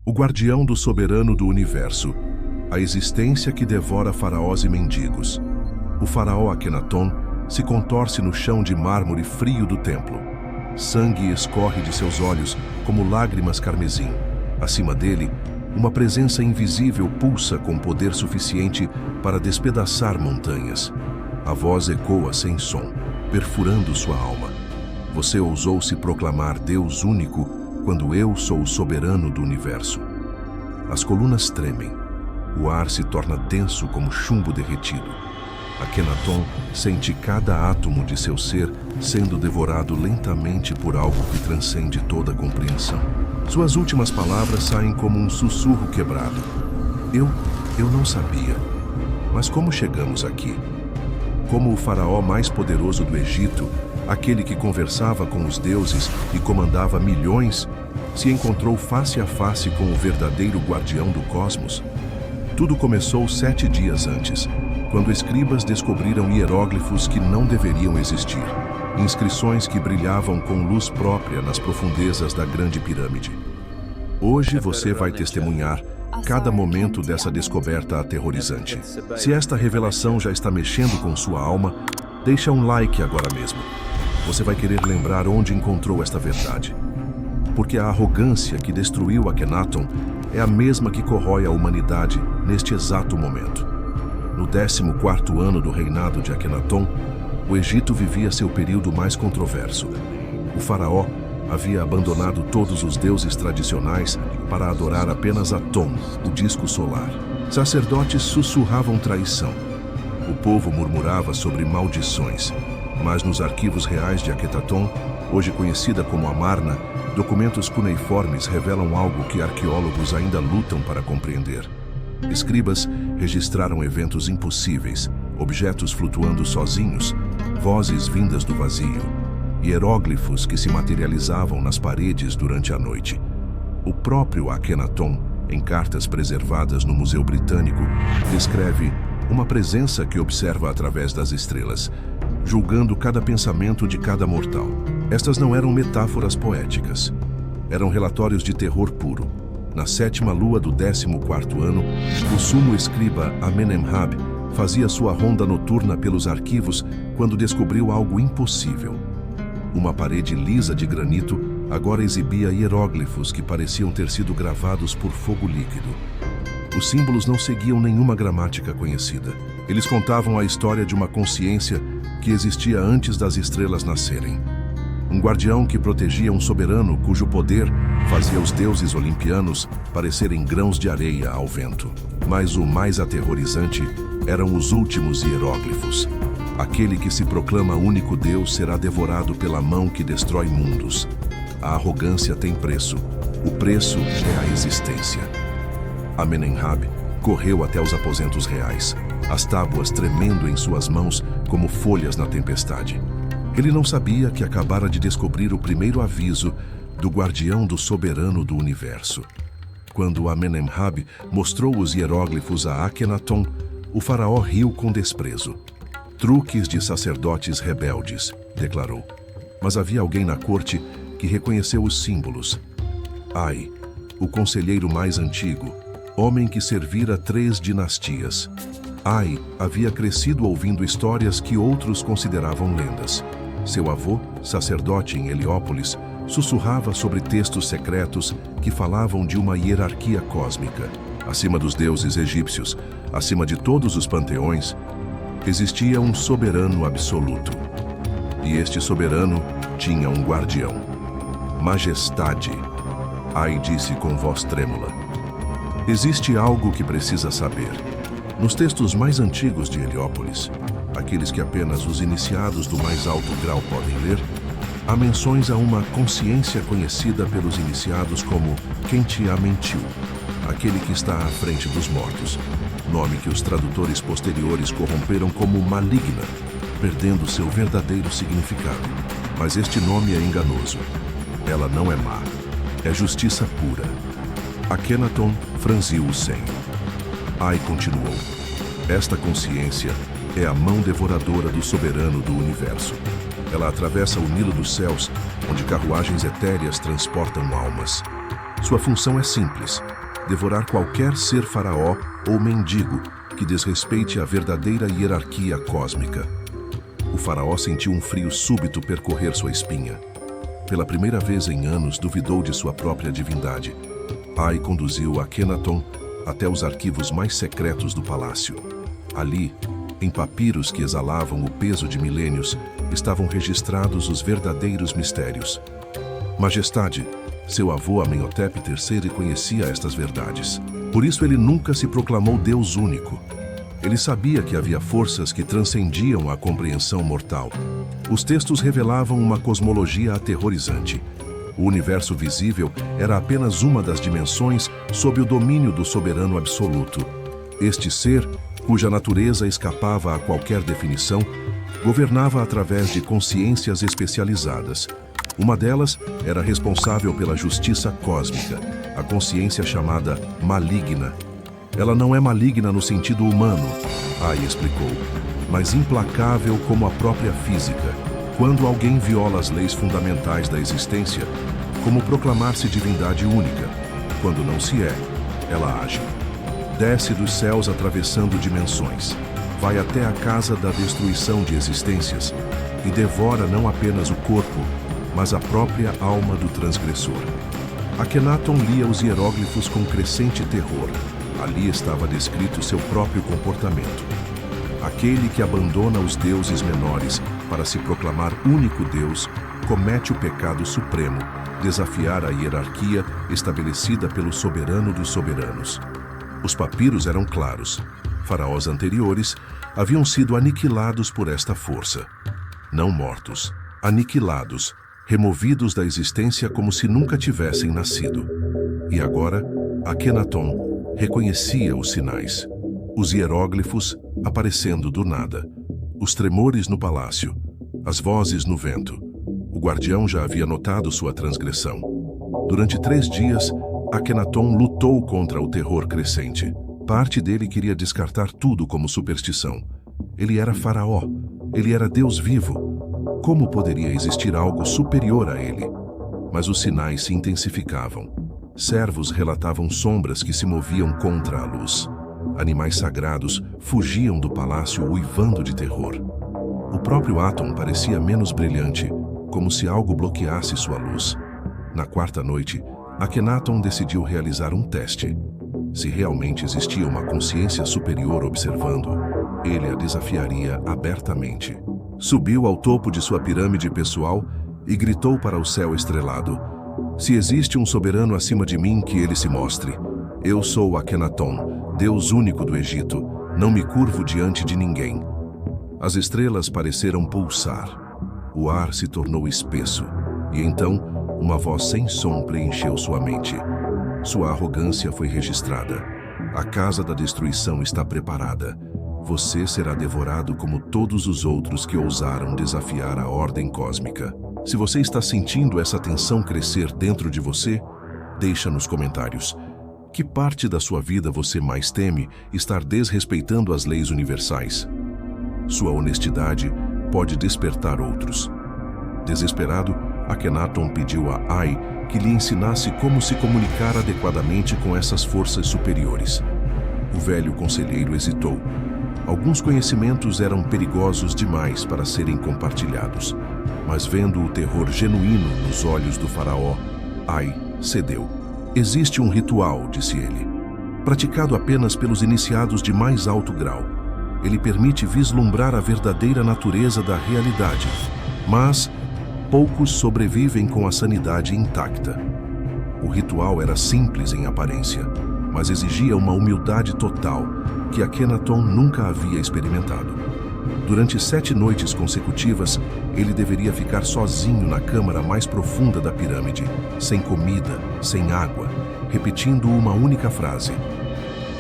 O guardião do soberano do universo, a existência que devora faraós e mendigos. O faraó Akenaton se contorce no chão de mármore frio do templo. Sangue escorre de seus olhos como lágrimas carmesim. Acima dele, uma presença invisível pulsa com poder suficiente para despedaçar montanhas. A voz ecoa sem som, perfurando sua alma. Você ousou se proclamar Deus único quando eu sou o soberano do universo. As colunas tremem. O ar se torna denso como chumbo derretido. Akenaton sente cada átomo de seu ser sendo devorado lentamente por algo que transcende toda compreensão. Suas últimas palavras saem como um sussurro quebrado. Eu não sabia. Mas como chegamos aqui? Como o faraó mais poderoso do Egito, aquele que conversava com os deuses e comandava milhões, se encontrou face a face com o verdadeiro guardião do cosmos? Tudo começou 7 dias antes, quando escribas descobriram hieróglifos que não deveriam existir, inscrições que brilhavam com luz própria nas profundezas da Grande Pirâmide. Hoje você vai testemunhar cada momento dessa descoberta aterrorizante. Se esta revelação já está mexendo com sua alma, deixa um like agora mesmo. Você vai querer lembrar onde encontrou esta verdade. Porque a arrogância que destruiu Akenaton é a mesma que corrói a humanidade neste exato momento. No 14º ano do reinado de Akenaton, o Egito vivia seu período mais controverso. O faraó havia abandonado todos os deuses tradicionais para adorar apenas Aton, o disco solar. Sacerdotes sussurravam traição. O povo murmurava sobre maldições. Mas nos arquivos reais de Akhetaton, hoje conhecida como Amarna, documentos cuneiformes revelam algo que arqueólogos ainda lutam para compreender. Escribas registraram eventos impossíveis, objetos flutuando sozinhos, vozes vindas do vazio, hieróglifos que se materializavam nas paredes durante a noite. O próprio Akhenaton, em cartas preservadas no Museu Britânico, descreve uma presença que observa através das estrelas, julgando cada pensamento de cada mortal. Estas não eram metáforas poéticas. Eram relatórios de terror puro. Na 7ª lua do 14º ano, o sumo escriba Amenemhab fazia sua ronda noturna pelos arquivos quando descobriu algo impossível. Uma parede lisa de granito agora exibia hieróglifos que pareciam ter sido gravados por fogo líquido. Os símbolos não seguiam nenhuma gramática conhecida. Eles contavam a história de uma consciência que existia antes das estrelas nascerem. Um guardião que protegia um soberano cujo poder fazia os deuses olimpianos parecerem grãos de areia ao vento. Mas o mais aterrorizante eram os últimos hieróglifos. Aquele que se proclama único Deus será devorado pela mão que destrói mundos. A arrogância tem preço. O preço é a existência. Amenemhab correu até os aposentos reais, as tábuas tremendo em suas mãos como folhas na tempestade. Ele não sabia que acabara de descobrir o primeiro aviso do guardião do soberano do universo. Quando Amenemhab mostrou os hieróglifos a Akhenaton, o faraó riu com desprezo. Truques de sacerdotes rebeldes, declarou. Mas havia alguém na corte que reconheceu os símbolos. Ai, o conselheiro mais antigo, homem que servira 3 dinastias. Ai, havia crescido ouvindo histórias que outros consideravam lendas. Seu avô, sacerdote em Heliópolis, sussurrava sobre textos secretos que falavam de uma hierarquia cósmica. Acima dos deuses egípcios, acima de todos os panteões, existia um soberano absoluto. E este soberano tinha um guardião. Majestade, Ai disse com voz trêmula. Existe algo que precisa saber. Nos textos mais antigos de Heliópolis, aqueles que apenas os iniciados do mais alto grau podem ler, há menções a uma consciência conhecida pelos iniciados como Khenti-Amentiu, aquele que está à frente dos mortos, nome que os tradutores posteriores corromperam como maligna, perdendo seu verdadeiro significado. Mas este nome é enganoso. Ela não é má. É justiça pura. Akhenaton franziu o senho. Ai continuou. Esta consciência é a mão devoradora do soberano do universo. Ela atravessa o Nilo dos céus, onde carruagens etéreas transportam almas. Sua função é simples: devorar qualquer ser faraó ou mendigo que desrespeite a verdadeira hierarquia cósmica. O faraó sentiu um frio súbito percorrer sua espinha. Pela primeira vez em anos, duvidou de sua própria divindade. Ai conduziu Akhenaton até os arquivos mais secretos do palácio. Ali, em papiros que exalavam o peso de milênios, estavam registrados os verdadeiros mistérios. Majestade, seu avô Amenhotep III conhecia estas verdades. Por isso ele nunca se proclamou Deus único. Ele sabia que havia forças que transcendiam a compreensão mortal. Os textos revelavam uma cosmologia aterrorizante. O universo visível era apenas uma das dimensões sob o domínio do soberano absoluto. Este ser, cuja natureza escapava a qualquer definição, governava através de consciências especializadas. Uma delas era responsável pela justiça cósmica, a consciência chamada maligna. Ela não é maligna no sentido humano, Ai explicou, mas implacável como a própria física. Quando alguém viola as leis fundamentais da existência, como proclamar-se divindade única, quando não se é, ela age. Desce dos céus atravessando dimensões, vai até a casa da destruição de existências e devora não apenas o corpo, mas a própria alma do transgressor. Akhenaton lia os hieróglifos com crescente terror. Ali estava descrito seu próprio comportamento. Aquele que abandona os deuses menores para se proclamar único Deus comete o pecado supremo, desafiar a hierarquia estabelecida pelo soberano dos soberanos. Os papiros eram claros. Faraós anteriores haviam sido aniquilados por esta força. Não mortos, aniquilados, removidos da existência como se nunca tivessem nascido. E agora, Akhenaton reconhecia os sinais. Os hieróglifos aparecendo do nada. Os tremores no palácio. As vozes no vento. O guardião já havia notado sua transgressão. Durante 3 dias, Akhenaton lutou contra o terror crescente. Parte dele queria descartar tudo como superstição. Ele era faraó. Ele era Deus vivo. Como poderia existir algo superior a ele? Mas os sinais se intensificavam. Servos relatavam sombras que se moviam contra a luz. Animais sagrados fugiam do palácio uivando de terror. O próprio Aton parecia menos brilhante, como se algo bloqueasse sua luz. Na 4ª noite, Akhenaton decidiu realizar um teste. Se realmente existia uma consciência superior observando, ele a desafiaria abertamente. Subiu ao topo de sua pirâmide pessoal e gritou para o céu estrelado: "Se existe um soberano acima de mim, que ele se mostre. Eu sou Akhenaton, Deus único do Egito. Não me curvo diante de ninguém." As estrelas pareceram pulsar. O ar se tornou espesso. E então, uma voz sem som preencheu sua mente. Sua arrogância foi registrada. A casa da destruição está preparada. Você será devorado como todos os outros que ousaram desafiar a ordem cósmica. Se você está sentindo essa tensão crescer dentro de você, deixa nos comentários. Que parte da sua vida você mais teme estar desrespeitando as leis universais? Sua honestidade pode despertar outros. Desesperado, Akhenaton pediu a Ai que lhe ensinasse como se comunicar adequadamente com essas forças superiores. O velho conselheiro hesitou. Alguns conhecimentos eram perigosos demais para serem compartilhados, mas vendo o terror genuíno nos olhos do faraó, Ai cedeu. Existe um ritual, disse ele, praticado apenas pelos iniciados de mais alto grau. Ele permite vislumbrar a verdadeira natureza da realidade, mas poucos sobrevivem com a sanidade intacta. O ritual era simples em aparência, mas exigia uma humildade total que Akhenaton nunca havia experimentado. Durante 7 noites consecutivas, ele deveria ficar sozinho na câmara mais profunda da pirâmide, sem comida, sem água, repetindo uma única frase: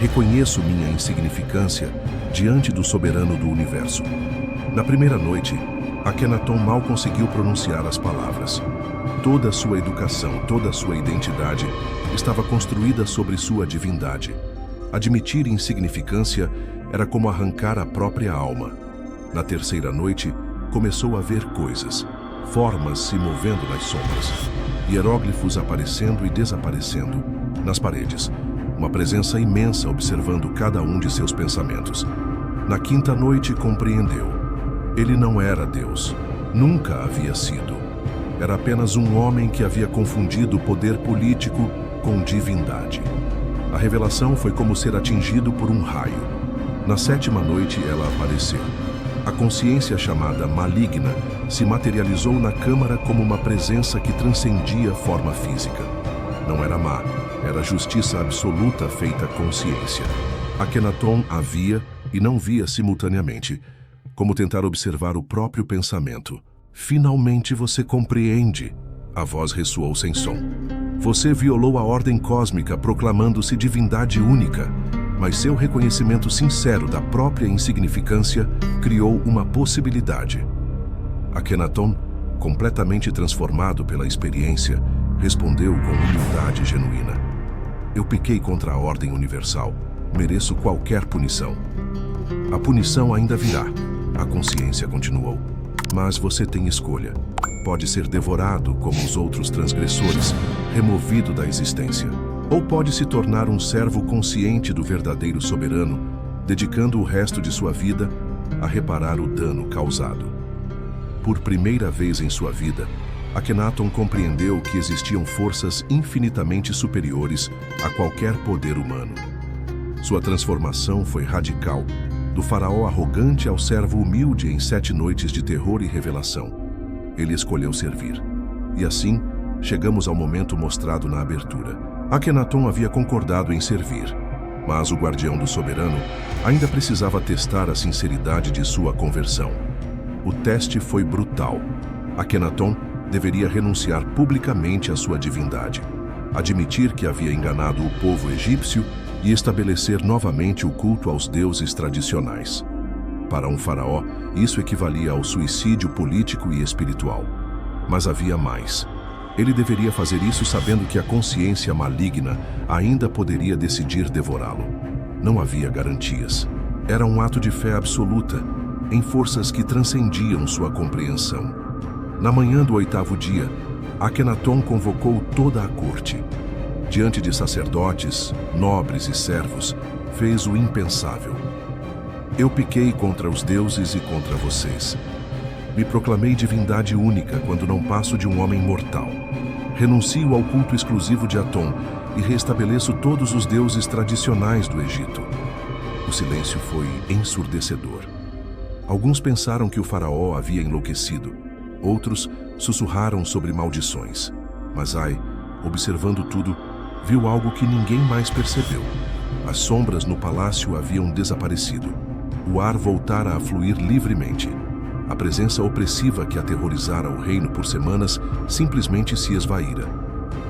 "Reconheço minha insignificância diante do soberano do universo." Na primeira noite, Akhenaton mal conseguiu pronunciar as palavras. Toda a sua educação, toda a sua identidade estava construída sobre sua divindade. Admitir insignificância era como arrancar a própria alma. Na terceira noite, começou a ver coisas. formas se movendo nas sombras, hieróglifos aparecendo e desaparecendo nas paredes, uma presença imensa observando cada um de seus pensamentos. Na quinta noite compreendeu. Ele não era Deus, nunca havia sido. Era apenas um homem que havia confundido o poder político com divindade. A revelação foi como ser atingido por um raio. Na sétima noite ela apareceu. A consciência chamada maligna se materializou na câmara como uma presença que transcendia a forma física. Não era má, era justiça absoluta feita consciência. Akhenaton a via e não via simultaneamente, como tentar observar o próprio pensamento. Finalmente você compreende. A voz ressoou sem som. Você violou a ordem cósmica proclamando-se divindade única, mas seu reconhecimento sincero da própria insignificância criou uma possibilidade. Akhenaton, completamente transformado pela experiência, respondeu com humildade genuína. Eu pequei contra a ordem universal. Mereço qualquer punição. A punição ainda virá, a consciência continuou. Mas você tem escolha. Pode ser devorado como os outros transgressores, removido da existência. Ou pode se tornar um servo consciente do verdadeiro soberano, dedicando o resto de sua vida a reparar o dano causado. Por primeira vez em sua vida, Akhenaton compreendeu que existiam forças infinitamente superiores a qualquer poder humano. Sua transformação foi radical, do faraó arrogante ao servo humilde em 7 noites de terror e revelação. Ele escolheu servir. E assim, chegamos ao momento mostrado na abertura. Akhenaton havia concordado em servir, mas o guardião do soberano ainda precisava testar a sinceridade de sua conversão. O teste foi brutal. Akhenaton deveria renunciar publicamente à sua divindade, admitir que havia enganado o povo egípcio e estabelecer novamente o culto aos deuses tradicionais. Para um faraó, isso equivalia ao suicídio político e espiritual. Mas havia mais. Ele deveria fazer isso sabendo que a consciência maligna ainda poderia decidir devorá-lo. Não havia garantias. Era um ato de fé absoluta, em forças que transcendiam sua compreensão. Na manhã do 8º dia, Akhenaton convocou toda a corte. Diante de sacerdotes, nobres e servos, fez o impensável. Eu pequei contra os deuses e contra vocês. Me proclamei divindade única quando não passo de um homem mortal. Renuncio ao culto exclusivo de Aton e restabeleço todos os deuses tradicionais do Egito. O silêncio foi ensurdecedor. Alguns pensaram que o faraó havia enlouquecido. Outros sussurraram sobre maldições. Mas Ai, observando tudo, viu algo que ninguém mais percebeu. As sombras no palácio haviam desaparecido. O ar voltara a fluir livremente. A presença opressiva que aterrorizara o reino por semanas simplesmente se esvaíra.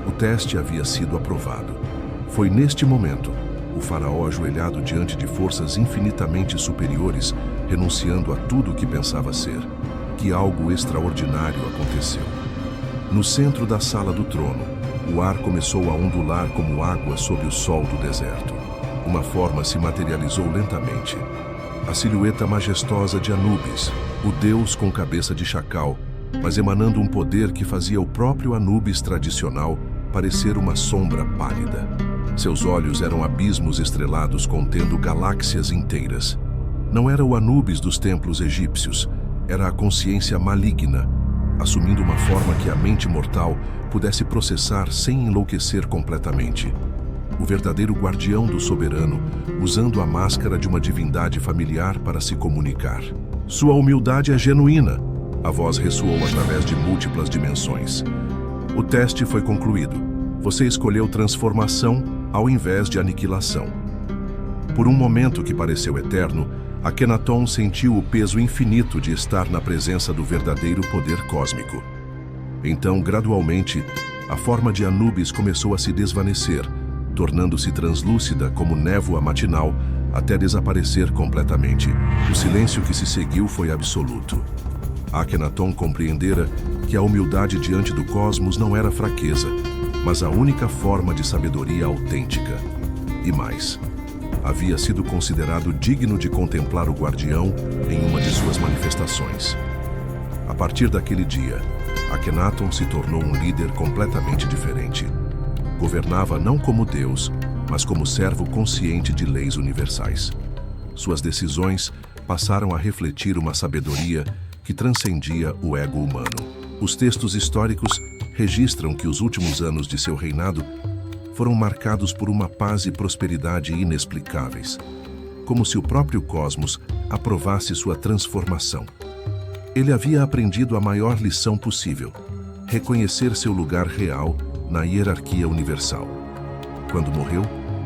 O teste havia sido aprovado. Foi neste momento, o faraó ajoelhado diante de forças infinitamente superiores, renunciando a tudo o que pensava ser, que algo extraordinário aconteceu. No centro da sala do trono, o ar começou a ondular como água sob o sol do deserto. Uma forma se materializou lentamente. A silhueta majestosa de Anubis, o deus com cabeça de chacal, mas emanando um poder que fazia o próprio Anubis tradicional parecer uma sombra pálida. Seus olhos eram abismos estrelados contendo galáxias inteiras. Não era o Anubis dos templos egípcios, era a consciência maligna, assumindo uma forma que a mente mortal pudesse processar sem enlouquecer completamente. O verdadeiro guardião do soberano, usando a máscara de uma divindade familiar para se comunicar. Sua humildade é genuína. A voz ressoou através de múltiplas dimensões. O teste foi concluído. Você escolheu transformação ao invés de aniquilação. Por um momento que pareceu eterno, Akhenaton sentiu o peso infinito de estar na presença do verdadeiro poder cósmico. Então, gradualmente, a forma de Anubis começou a se desvanecer, tornando-se translúcida como névoa matinal, até desaparecer completamente. O silêncio que se seguiu foi absoluto. Akhenaton compreendera que a humildade diante do cosmos não era fraqueza, mas a única forma de sabedoria autêntica. E mais, havia sido considerado digno de contemplar o guardião em uma de suas manifestações. A partir daquele dia, Akhenaton se tornou um líder completamente diferente. Governava não como Deus, mas como servo consciente de leis universais. Suas decisões passaram a refletir uma sabedoria que transcendia o ego humano. Os textos históricos registram que os últimos anos de seu reinado foram marcados por uma paz e prosperidade inexplicáveis, como se o próprio cosmos aprovasse sua transformação. Ele havia aprendido a maior lição possível: reconhecer seu lugar real na hierarquia universal. Quando morreu,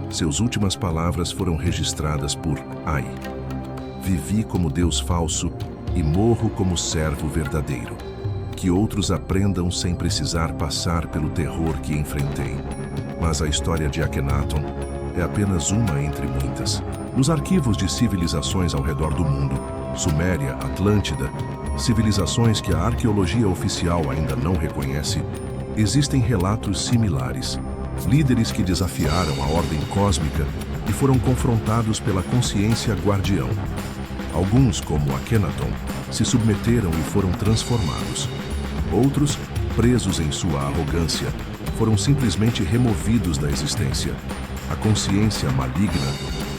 suas últimas palavras foram registradas por Ai. Vivi como Deus falso e morro como servo verdadeiro. Que outros aprendam sem precisar passar pelo terror que enfrentei. Mas a história de Akhenaton é apenas uma entre muitas. Nos arquivos de civilizações ao redor do mundo, Suméria, Atlântida, civilizações que a arqueologia oficial ainda não reconhece, existem relatos similares. Líderes que desafiaram a ordem cósmica e foram confrontados pela consciência guardião. Alguns, como Akhenaton, se submeteram e foram transformados. Outros, presos em sua arrogância, foram simplesmente removidos da existência. A consciência maligna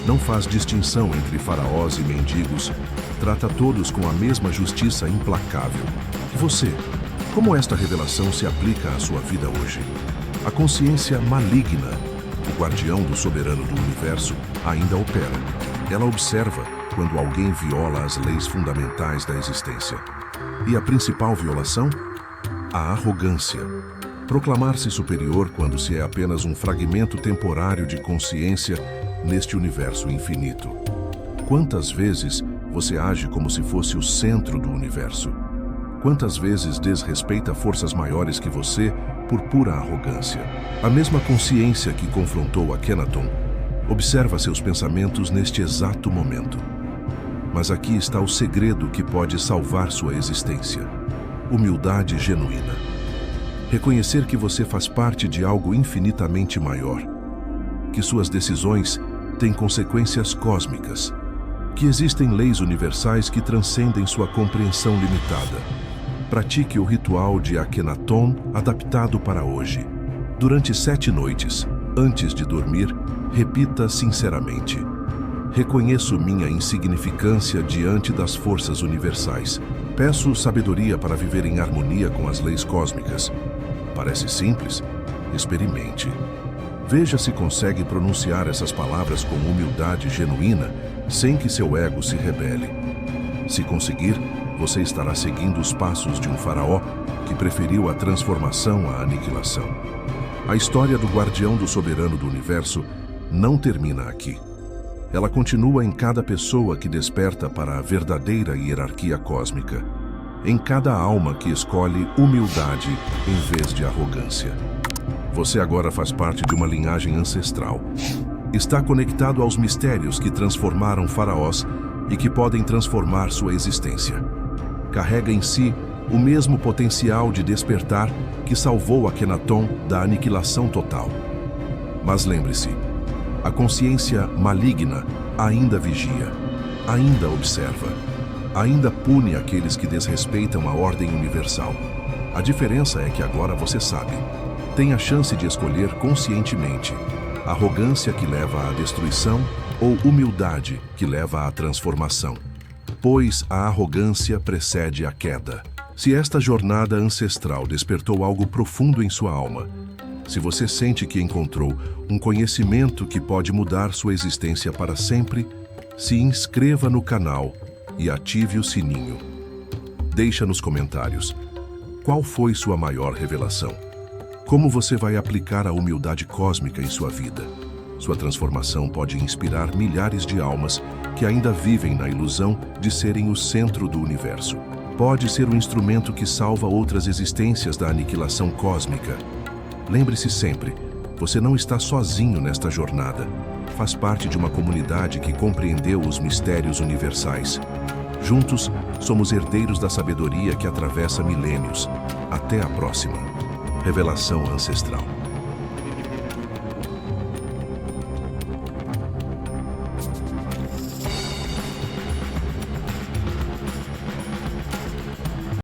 não faz distinção entre faraós e mendigos, trata todos com a mesma justiça implacável. E você, como esta revelação se aplica à sua vida hoje? A consciência maligna, o guardião do soberano do universo, ainda opera. Ela observa quando alguém viola as leis fundamentais da existência. E a principal violação? A arrogância. Proclamar-se superior quando se é apenas um fragmento temporário de consciência neste universo infinito. Quantas vezes você age como se fosse o centro do universo? Quantas vezes desrespeita forças maiores que você por pura arrogância? A mesma consciência que confrontou Akhenaton observa seus pensamentos neste exato momento. Mas aqui está o segredo que pode salvar sua existência: humildade genuína. Reconhecer que você faz parte de algo infinitamente maior, que suas decisões têm consequências cósmicas, que existem leis universais que transcendem sua compreensão limitada. Pratique o ritual de Akhenaton adaptado para hoje. Durante 7 noites, antes de dormir, repita sinceramente: reconheço minha insignificância diante das forças universais. Peço sabedoria para viver em harmonia com as leis cósmicas. Parece simples? Experimente. Veja se consegue pronunciar essas palavras com humildade genuína, sem que seu ego se rebele. Se conseguir, você estará seguindo os passos de um faraó que preferiu a transformação à aniquilação. A história do guardião do soberano do universo não termina aqui. Ela continua em cada pessoa que desperta para a verdadeira hierarquia cósmica, em cada alma que escolhe humildade em vez de arrogância. Você agora faz parte de uma linhagem ancestral. Está conectado aos mistérios que transformaram faraós e que podem transformar sua existência. Carrega em si o mesmo potencial de despertar que salvou Akhenaton da aniquilação total. Mas lembre-se, a consciência maligna ainda vigia, ainda observa, ainda pune aqueles que desrespeitam a ordem universal. A diferença é que agora você sabe. Tem a chance de escolher conscientemente: arrogância que leva à destruição ou humildade que leva à transformação. Pois a arrogância precede a queda. Se esta jornada ancestral despertou algo profundo em sua alma, se você sente que encontrou um conhecimento que pode mudar sua existência para sempre, se inscreva no canal e ative o sininho. Deixa nos comentários: qual foi sua maior revelação? Como você vai aplicar a humildade cósmica em sua vida? Sua transformação pode inspirar milhares de almas que ainda vivem na ilusão de serem o centro do universo. Pode ser um instrumento que salva outras existências da aniquilação cósmica. Lembre-se sempre, você não está sozinho nesta jornada. Faz parte de uma comunidade que compreendeu os mistérios universais. Juntos, somos herdeiros da sabedoria que atravessa milênios. Até a próxima. Revelação ancestral.